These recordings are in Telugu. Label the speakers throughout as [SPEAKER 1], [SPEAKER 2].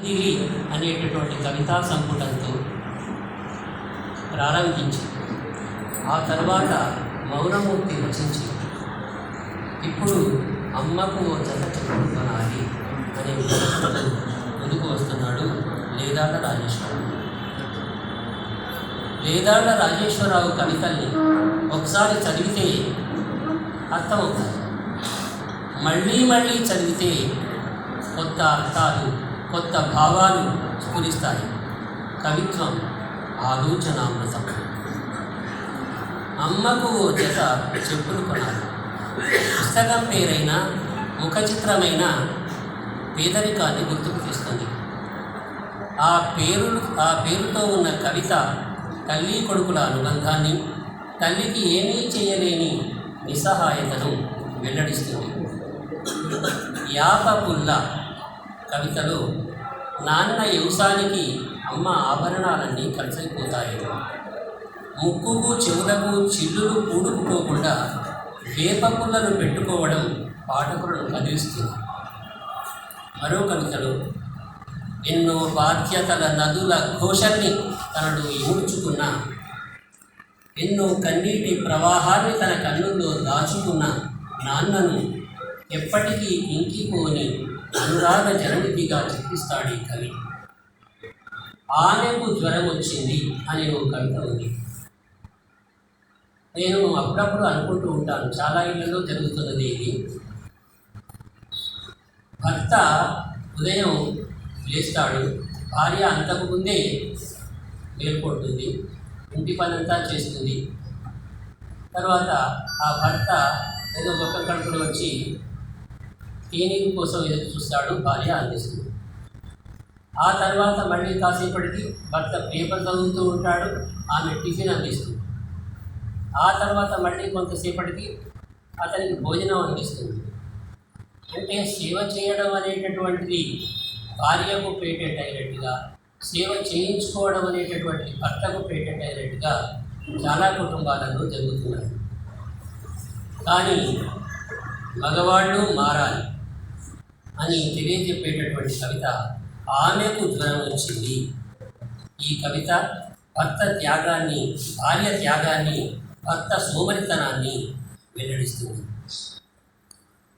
[SPEAKER 1] దివి అనేటటువంటి కవితా సంపుటంతో ప్రారంభించి ఆ తర్వాత మౌనమూర్తి రచించి ఇప్పుడు అమ్మకు ఓ జత చెప్పులు కొనాలి అనే ఉద్దేశంతో ముందుకు వస్తున్నాడు లేదాళ్ళ రాజేశ్వరరావు. లేదాళ్ళ రాజేశ్వరరావు కవితల్ని ఒకసారి చదివితే అర్థమవుతాయి, మళ్ళీ మళ్ళీ చదివితే కొత్త అర్థాలు కొత్త భావాలు స్ఫురిస్తాయి. కవిత్వం ఆలోచనామృతం. అమ్మకు ఓ జత చెప్పులు కొనాలి. పుస్తకం పేరైన ముఖ చిత్రమైన పేదరికాన్ని గుర్తుకు తెస్తుంది. ఆ పేరుతో ఉన్న కవిత తల్లి కొడుకుల అనుబంధాన్ని, తల్లికి ఏమీ చేయలేని నిస్సహాయతను వెల్లడిస్తుంది. యాపపుల్ల కవితలో నాన్న వ్యవసాయానికి అమ్మ ఆభరణాలన్నీ ఖర్చయిపోతాయి, ముక్కుకు చెవులకు చిల్లులు కూడుకుపోకుండా వేప పుల్లను పెట్టుకోవడం పాఠకులను కదిలిస్తుంది. మరో కవితలో ఎన్నో బాధ్యతల నదుల ఘోషల్ని తనలో ఈడ్చుకున్న, ఎన్నో కన్నీటి ప్రవాహాన్ని తన కన్నుల్లో దాచుకున్న నాన్నను ఎప్పటికీ ఇంకిపోని అనురాగ జననిధిగా చిత్రిస్తాడు ఈ కవి. ఆమెకు జ్వరం వచ్చింది అనే ఓ కవిత ఉంది. నేను అప్పుడప్పుడు అనుకుంటూ ఉంటాను, చాలా ఇళ్లలో జరుగుతున్నది ఇది. భర్త ఉదయం లేస్తాడు, భార్య అంతకు ముందే మేల్కొంటుంది, ఇంటి పనంతా చేస్తుంది. తర్వాత ఆ భర్త ఏదో ఒక్క కడుపులో వచ్చి క్లీనింగ్ కోసం ఎదురు చూస్తాడు, భార్య అందిస్తుంది. ఆ తర్వాత మళ్ళీ కాసేపటికి భర్త పేపర్ చదువుతూ ఉంటాడు, ఆమె టిఫిన్ అందిస్తుంది. ఆ తర్వాత మళ్ళీ కొంతసేపటికి అతనికి భోజనం అందిస్తుంది. అంటే సేవ చేయడం అనేటటువంటిది భార్యకు పేటెంట్ అయినట్టుగా, సేవ చేయించుకోవడం అనేటటువంటి భర్తకు పేటెంట్ అయినట్టుగా చాలా కుటుంబాలలో జరుగుతున్నాయి. కానీ మగవాళ్ళు మారాలి అని తెలియజెప్పేటటువంటి కవిత ఆమెకు జ్వరం వచ్చింది. ఈ కవిత భర్త త్యాగాన్ని, భార్య త్యాగాన్ని, భర్త సోమరితనాన్ని వెల్లడిస్తుంది.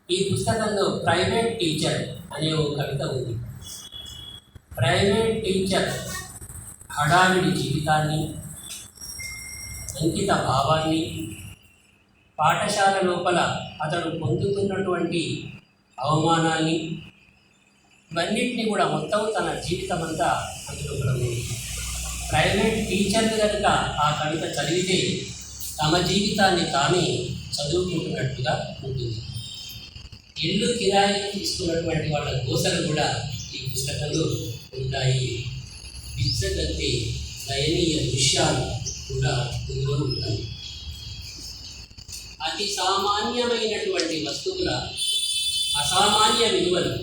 [SPEAKER 1] ఈ పుస్తకంలో ప్రైవేట్ టీచర్ అనే ఓ కవిత ఉంది. ప్రైవేట్ టీచర్ హడావిడి జీవితాన్ని, అంకిత భావాన్ని, పాఠశాల లోపల అతడు పొందుతున్నటువంటి అవమానాన్ని, ఇవన్నింటినీ కూడా మొత్తం తన జీవితం అంతా అందులో ఉంది. ప్రైవేట్ టీచర్లు కనుక ఆ కవిత చదివితే తమ జీవితాన్ని తామే చదువుకుంటున్నట్టుగా ఉంటుంది. ఇల్లు కిరాయికి తీసుకున్నటువంటి వాళ్ళ దోశలు కూడా ఈ పుస్తకంలో ఉంటాయి. బిచ్చగత్తే దయనీయ దృశ్యాలు కూడా ఇందులో ఉంటాయి. అతి సామాన్యమైనటువంటి వస్తువుల అసామాన్య విలువలు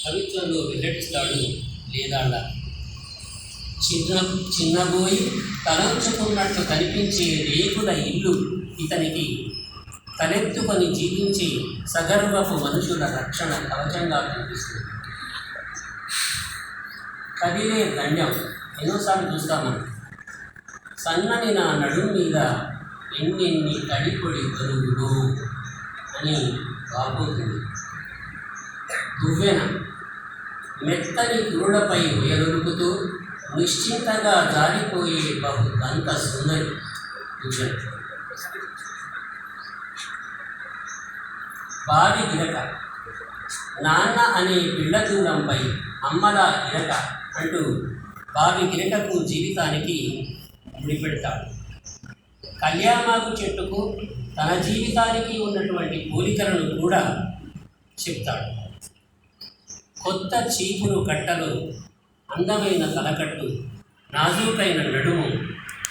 [SPEAKER 1] కవిత్వంలో వెల్లడిస్తాడు లేదాళ్ళ. చిన్నబోయి తలంచుకున్నట్టు కనిపించే రేకుల ఇల్లు ఇతనికి తలెత్తుకొని జీవించే సగర్వపు మనుషుల రక్షణ కవచంగా కనిపిస్తుంది. కదిలే దండం ఎన్నోసార్లు చూస్తామని. సన్నని నా నడుం మీద ఎన్నెన్ని తడిపొడి బరువులు అని వాపోతుంది. దువ్వెన మెత్తని కురులపై ఉయలురుకుతూ నిశ్చింతగా జారిపోయే బహు దంత సుందరి దువ్వెన. బావి గిరక నాన్న అనే పిల్ల దూరంపై అమ్మలా గిరక అంటూ బావి గిరకకు జీవితానికి ముడిపెడతాడు. కళ్యామాకు చెట్టుకు తన జీవితానికి ఉన్నటువంటి పోలికలను కూడా చెప్తాడు. కొత్త చీపురు కట్టలు, అందమైన తలకట్టు, నాజూకైన నడుము,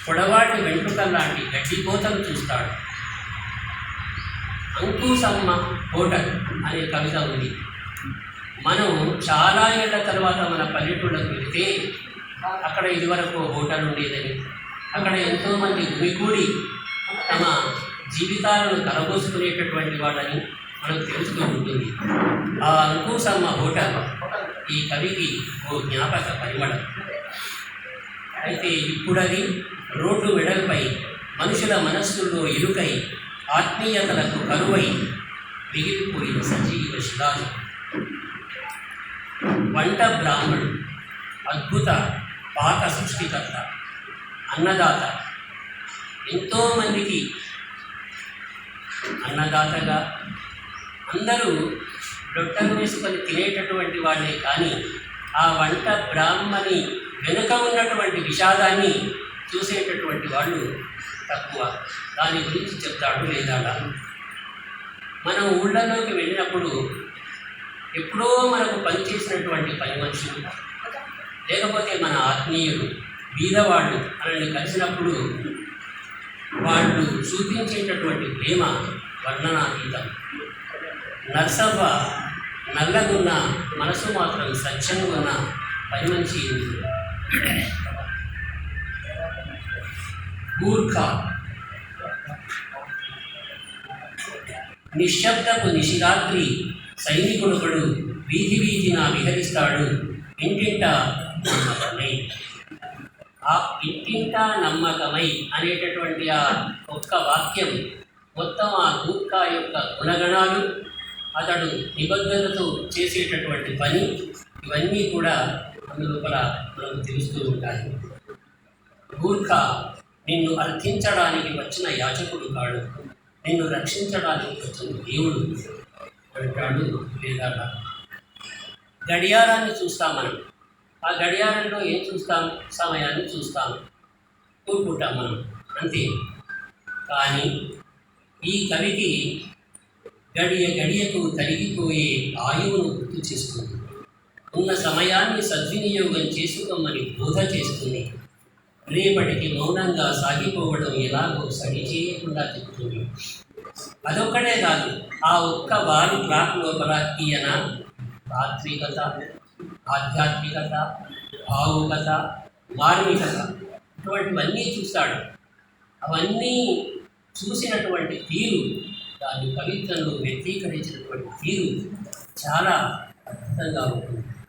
[SPEAKER 1] పొడవాటి వెంట్రుకల్లాంటి గడ్డిపోతలు చూస్తాడు. అంకుశమ్మ హోటల్ అనే కవిత ఉంది. మనం చాలా ఏళ్ల తర్వాత మన పల్లెటూళ్ళకు వెళితే అక్కడ ఇదివరకు హోటల్ ఉండేదని, అక్కడ ఎంతోమంది గుమికూడి తమ జీవితాలను కలబోసుకునేటటువంటి వాళ్ళని, మనకు తెలుస్తూ ఉంటుంది. ఆ అంకుశమ్మ హోటల్ ఈ కవికి ఓ జ్ఞాపక పరిమళం. అయితే ఇప్పుడది రోడ్డు వెడల్పై మనుషుల మనస్సుల్లో ఇరుకై ఆత్మీయతలకు కరువై మిగిలిపోయిన సజీవ శిలాలు. వంట బ్రాహ్మణుడు, అద్భుత పాక సృష్టికర్త, అన్నదాత, ఎంతోమందికి అన్నదాతగా అందరూ రొట్టెలు వేసుకొని తినేటటువంటి వాళ్ళే, కానీ ఆ వంట బ్రాహ్మణి వెనుక ఉన్నటువంటి విషాదాన్ని చూసేటటువంటి వాళ్ళు తక్కువ. దాని గురించి చెప్తాడు వేదాడ. మనం ఊళ్ళలోకి వెళ్ళినప్పుడు ఎప్పుడో మనకు పనిచేసినటువంటి పని మనుషులు, లేకపోతే మన ఆత్మీయులు, బీదవాళ్ళు మనల్ని కలిసినప్పుడు వాళ్ళు చూపించేటటువంటి ప్రేమ వర్ణనాతీతం. నర్సవ్వ నల్లగున్న మనసు మాత్రం స్వచ్ఛంగా ఉన్న పని మనిషి. గూర్ఖా నిశ్శబ్దపు నిశిరాత్రి సైనికుడొకడు వీధి వీధిన విహరిస్తాడు, ఇంటింట నమ్మకమై. ఆ ఇంటింట నమ్మకమై అనేటటువంటి ఆ ఒక్క వాక్యం మొత్తం ఆ గూర్ఖా యొక్క గుణగణాలు, అతడు నిబద్ధతతో చేసేటటువంటి పని, ఇవన్నీ కూడా అందులోపల మనకు తెలుస్తూ ఉంటాయి. గూర్ఖా నిన్ను అర్థించడానికి వచ్చిన యాచకుడు కాడు, నిన్ను రక్షించడానికి వచ్చిన దేవుడు అంటాడు వేదాడ. గడియారాన్ని చూస్తాం మనం. ఆ గడియారంలో ఏం చూస్తాం? సమయాన్ని చూస్తాం, కూరుకుంటాం మనం, అంతే. కానీ ఈ కవికి గడియ గడియకు తరిగిపోయే ఆయువును గుర్తు చేస్తుంది, ఉన్న సమయాన్ని సద్వినియోగం చేసుకోమని బోధ చేస్తుంది, రేపటికి మౌనంగా సాగిపోవడం ఎలాగో సరి చేయకుండా చెప్తుంది. అదొక్కటే కాదు, ఆ ఒక్క వారి క్లాక్ లోపల ఈయన తాత్వికత, ఆధ్యాత్మికత, భావుకత, మార్మికత ఇటువంటివన్నీ చూస్తాడు. అవన్నీ చూసినటువంటి తీరు, దాని కవిత్వంలో వ్యక్తీకరించినటువంటి తీరు చాలా అద్భుతంగా ఉంటుంది.